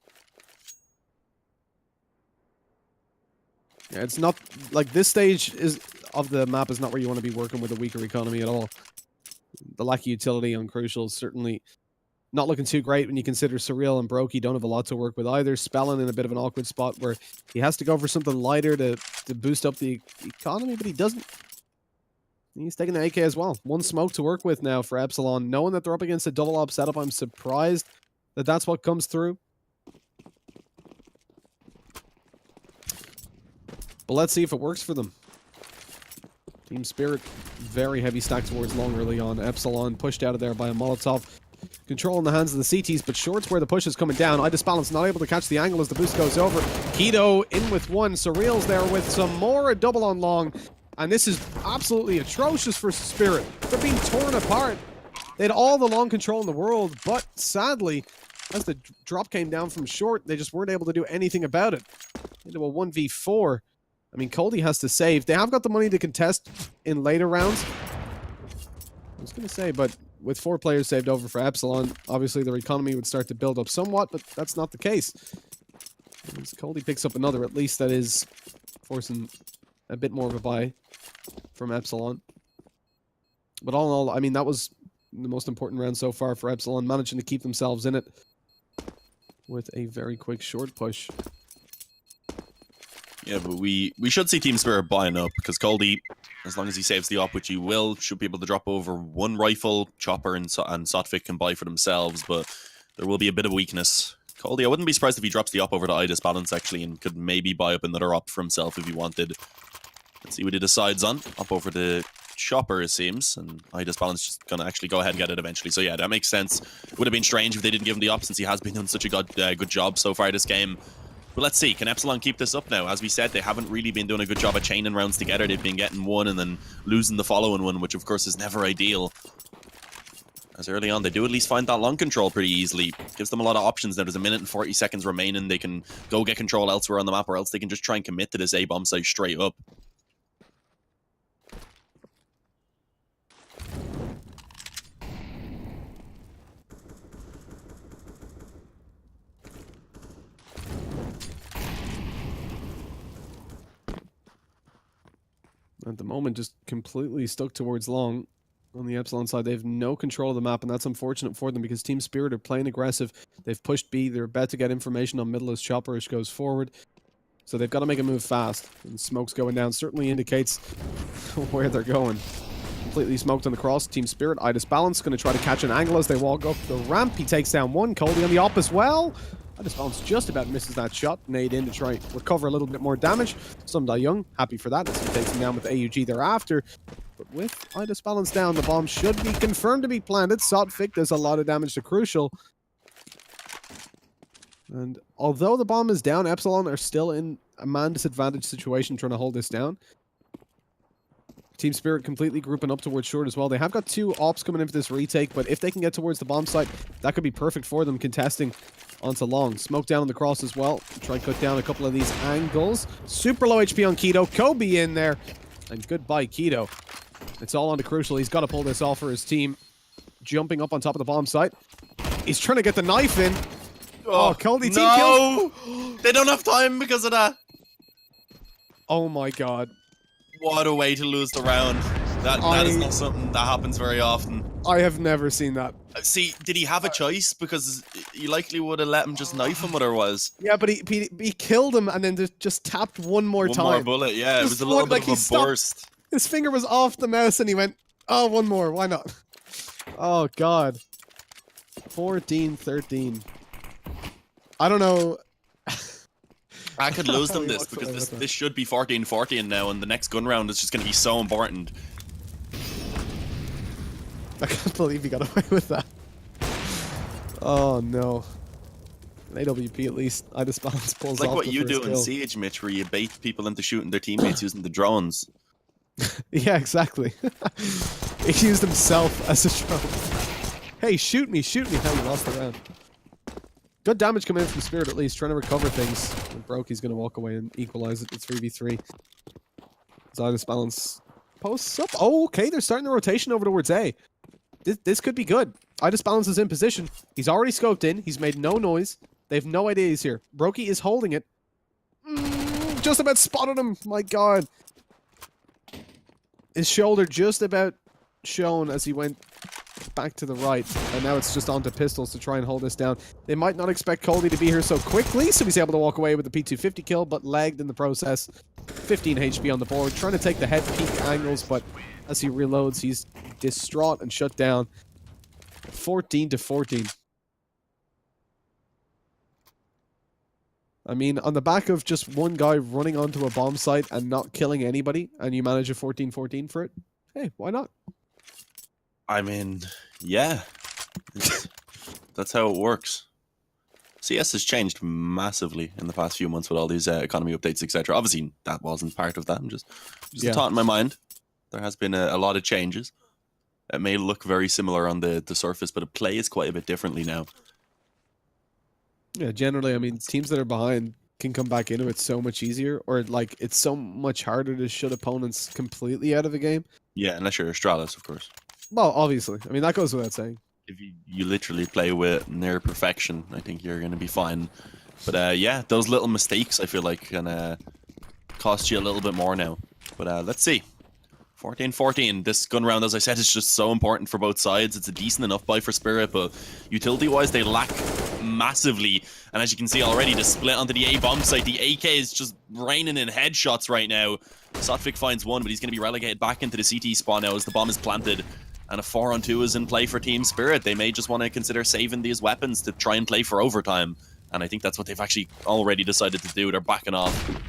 [SPEAKER 1] Yeah, it's not like this stage of the map is not where you want to be working with a weaker economy at all. The lack of utility on Crucial is certainly not looking too great when you consider Surreal and Brokey don't have a lot to work with either. Spellin in a bit of an awkward spot where he has to go for something lighter to boost up the economy, but he doesn't. He's taking the AK as well. One smoke to work with now for Epsilon. Knowing that they're up against a double op setup, I'm surprised that that's what comes through. But let's see if it works for them. Team Spirit, very heavy stack towards long early on. Epsilon pushed out of there by a Molotov. Control in the hands of the CTs, but short's where the push is coming down. Idis Balance not able to catch the angle as the boost goes over. Keto in with one. Surreal's there with some more. A double on long. And this is absolutely atrocious for Spirit. They're being torn apart. They had all the long control in the world, but sadly, as the drop came down from short, they just weren't able to do anything about it. Into a 1v4. I mean, Coldy has to save. They have got the money to contest in later rounds. I was going to say, but with 4 players saved over for Epsilon, obviously their economy would start to build up somewhat, but that's not the case. As Coldy picks up another, at least that is forcing a bit more of a buy from Epsilon. But all in all, I mean, that was the most important round so far for Epsilon, managing to keep themselves in it with a very quick short push.
[SPEAKER 2] Yeah, but we should see Team Spirit buying up because Coldy, as long as he saves the op, which he will, should be able to drop over one rifle. Chopper and Sotfik can buy for themselves, but there will be a bit of weakness. Coldy, I wouldn't be surprised if he drops the op over to Idis Balance actually and could maybe buy up another op for himself if he wanted. Let's see what he decides on. Up over to Chopper, it seems, and Idis Balance just gonna actually go ahead and get it eventually. So yeah, that makes sense. It would have been strange if they didn't give him the op since he has been doing such a good job so far this game. But let's see, can Epsilon keep this up now? As we said, they haven't really been doing a good job at chaining rounds together. They've been getting one and then losing the following one, which of course is never ideal. As early on, they do at least find that long control pretty easily. Gives them a lot of options now. There's a minute and 40 seconds remaining. They can go get control elsewhere on the map, or else they can just try and commit to this A-bomb site straight up.
[SPEAKER 1] At the moment, just completely stuck towards long. On the Epsilon side, they have no control of the map, and that's unfortunate for them because Team Spirit are playing aggressive. They've pushed B. They're about to get information on middle as Chopperish goes forward. So they've got to make a move fast. And smoke's going down certainly indicates where they're going. completely smoked on the cross. Team Spirit, Idis Balance, going to try to catch an angle as they walk up the ramp. He takes down one. Colby on the op as well. Idis Balance just about misses that shot. Nade in to try and recover a little bit more damage. Sumda Young, happy for that, as he takes him down with the AUG thereafter. But with Idis Balance down, the bomb should be confirmed to be planted. Sotfik does a lot of damage to Crucial. And although the bomb is down, Epsilon are still in a man disadvantaged situation trying to hold this down. Team Spirit completely grouping up towards short as well. They have got 2 ops coming in for this retake, but if they can get towards the bomb site, that could be perfect for them, contesting onto long. Smoke down on the cross as well. Try and cut down a couple of these angles. Super low HP on Keto. Kobe in there. And goodbye, Keto. It's all on to Crucial. He's got to pull this off for his team. Jumping up on top of the bomb site. He's trying to get the knife in. Oh, Cody team kills.
[SPEAKER 2] They don't have time because of that.
[SPEAKER 1] Oh my god.
[SPEAKER 2] What a way to lose the round. That is not something that happens very often.
[SPEAKER 1] I have never seen that.
[SPEAKER 2] See, did he have a choice? Because you likely would have let him just knife him otherwise.
[SPEAKER 1] Yeah, but he killed him and then just tapped one more time.
[SPEAKER 2] One more bullet, yeah.
[SPEAKER 1] Just
[SPEAKER 2] it was a little bit of a burst.
[SPEAKER 1] His finger was off the mouse and he went, oh, one more, why not? Oh, God. 14-13. I don't know.
[SPEAKER 2] I could lose them this because this should be 14-14 now, and the next gun round is just going to be so important.
[SPEAKER 1] I can't believe he got away with that. Oh no. An AWP at least. Idis Balance pulls
[SPEAKER 2] like
[SPEAKER 1] off
[SPEAKER 2] what
[SPEAKER 1] the
[SPEAKER 2] you
[SPEAKER 1] first
[SPEAKER 2] do in
[SPEAKER 1] kill.
[SPEAKER 2] Siege, Mitch, where you bait people into shooting their teammates using the drones.
[SPEAKER 1] Yeah, exactly. He used himself as a drone. Hey, shoot me, shoot me. How he lost the round. Good damage coming in from Spirit at least, trying to recover things. And Brokey's going to walk away and equalize it to 3v3. Idis Balance posts up. Oh, okay, they're starting the rotation over towards A. This could be good. Idis Balance is in position. He's already scoped in. He's made no noise. They have no idea he's here. Brokey is holding it. Just about spotted him. My god. His shoulder just about shown as he went back to the right. And now it's just onto pistols to try and hold this down. They might not expect Colby to be here so quickly, so he's able to walk away with the P250 kill, but lagged in the process. 15 HP on the board. Trying to take the head peak angles, but as he reloads, he's distraught and shut down. 14-14. I mean, on the back of just one guy running onto a bomb site and not killing anybody, and you manage a 14-14 for it, hey, why not?
[SPEAKER 2] I mean, yeah. That's how it works. CS has changed massively in the past few months with all these economy updates, etc. Obviously, that wasn't part of that. I'm just a thought in my mind. There has been a lot of changes. It may look very similar on the surface, but it plays quite a bit differently now.
[SPEAKER 1] Yeah, generally, I mean, teams that are behind can come back into it so much easier, or like it's so much harder to shut opponents completely out of the game.
[SPEAKER 2] Yeah, unless you're Astralis, of course.
[SPEAKER 1] Well, obviously. I mean, that goes without saying.
[SPEAKER 2] If you literally play with near perfection, I think you're going to be fine. But yeah, those little mistakes, I feel like, can cost you a little bit more now. But let's see. 14-14. This gun round, as I said, is just so important for both sides. It's a decent enough buy for Spirit, but utility-wise, they lack massively. And as you can see already, the split onto the A bomb site, the AK is just raining in headshots right now. Sotfik finds one, but he's going to be relegated back into the CT spawn now as the bomb is planted. And a 4-on-2 is in play for Team Spirit. They may just want to consider saving these weapons to try and play for overtime. And I think that's what they've actually already decided to do. They're backing off.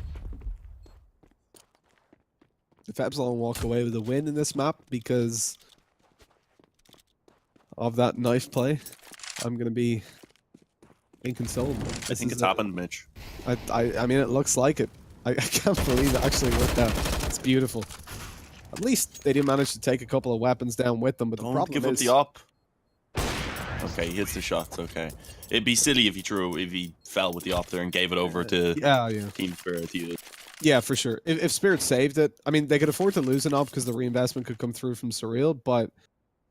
[SPEAKER 1] If Epsilon walk away with a win in this map because of that knife play, I'm going to be inconsolable.
[SPEAKER 2] I think it's happened, Mitch.
[SPEAKER 1] I mean, it looks like it. I can't believe it actually worked out. It's beautiful. At least they did manage to take a couple of weapons down with them, but the problem
[SPEAKER 2] give
[SPEAKER 1] is...
[SPEAKER 2] up the op. Okay, he hits the shots, okay. It'd be silly if he fell with the op there and gave it over to Team Spirit to use.
[SPEAKER 1] Yeah, for sure. If Spirit saved it, I mean, they could afford to lose an op because the reinvestment could come through from Surreal, but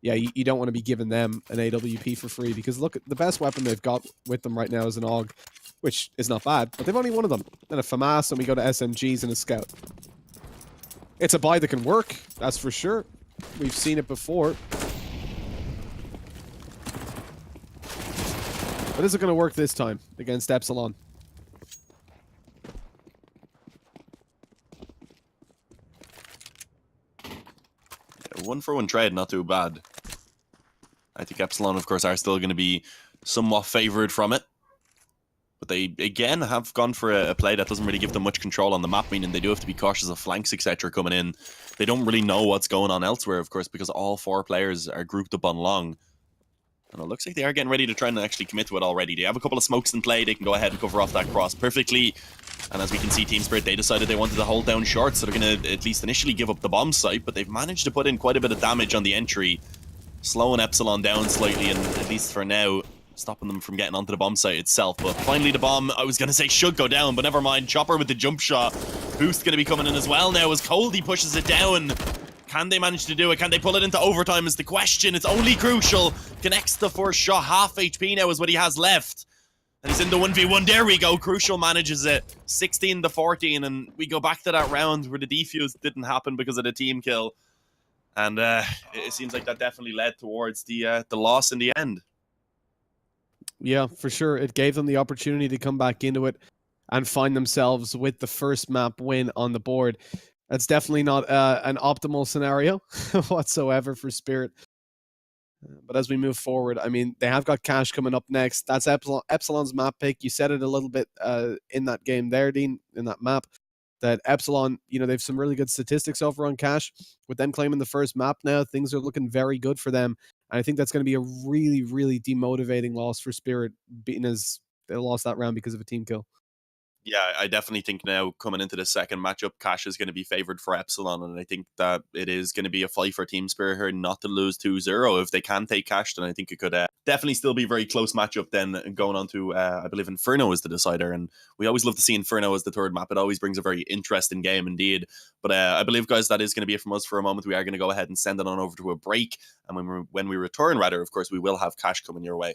[SPEAKER 1] yeah, you don't want to be giving them an AWP for free because look, the best weapon they've got with them right now is an AUG, which is not bad, but they've only one of them. And a FAMAS, and we go to SMGs and a Scout. It's a buy that can work, that's for sure. We've seen it before. But is it going to work this time against Epsilon?
[SPEAKER 2] 1-for-1 trade, not too bad. I think Epsilon, of course, are still going to be somewhat favored from it. But they, again, have gone for a play that doesn't really give them much control on the map, meaning they do have to be cautious of flanks, etc. coming in. They don't really know what's going on elsewhere, of course, because all 4 players are grouped up on long. And it looks like they are getting ready to try and actually commit to it already. They have a couple of smokes in play. They can go ahead and cover off that cross perfectly. And as we can see, Team Spirit, they decided they wanted to hold down short, so they're going to at least initially give up the bomb site, but they've managed to put in quite a bit of damage on the entry, slowing Epsilon down slightly, and at least for now, stopping them from getting onto the bomb site itself. But finally the bomb, I was going to say, should go down, but never mind. Chopper with the jump shot. Boost going to be coming in as well now as Coldie pushes it down. Can they manage to do it? Can they pull it into overtime is the question. It's only Crucial. Connects the first shot. Half HP now is what he has left. And he's in the 1v1. There we go. Crucial manages it. 16-14. And we go back to that round where the defuse didn't happen because of the team kill. And it seems like that definitely led towards the loss in the end.
[SPEAKER 1] Yeah, for sure. It gave them the opportunity to come back into it and find themselves with the first map win on the board. That's definitely not an optimal scenario whatsoever for Spirit. But as we move forward, I mean, they have got Cash coming up next. That's Epsilon's map pick. You said it a little bit in that game there, Dean, in that map, that Epsilon, you know, they have some really good statistics over on Cash. With them claiming the first map now, things are looking very good for them. And I think that's going to be a really, really demotivating loss for Spirit, being as they lost that round because of a team kill.
[SPEAKER 2] Yeah, I definitely think now coming into the second matchup, Cash is going to be favored for Epsilon, and I think that it is going to be a fight for Team Spirit here not to lose 2-0. If they can take Cash, then I think it could definitely still be a very close matchup then going on to, I believe Inferno is the decider, and we always love to see Inferno as the third map. It always brings a very interesting game indeed. But I believe, guys, that is going to be it from us for a moment. We are going to go ahead and send it on over to a break, and when we return, rather, of course, we will have Cash coming your way.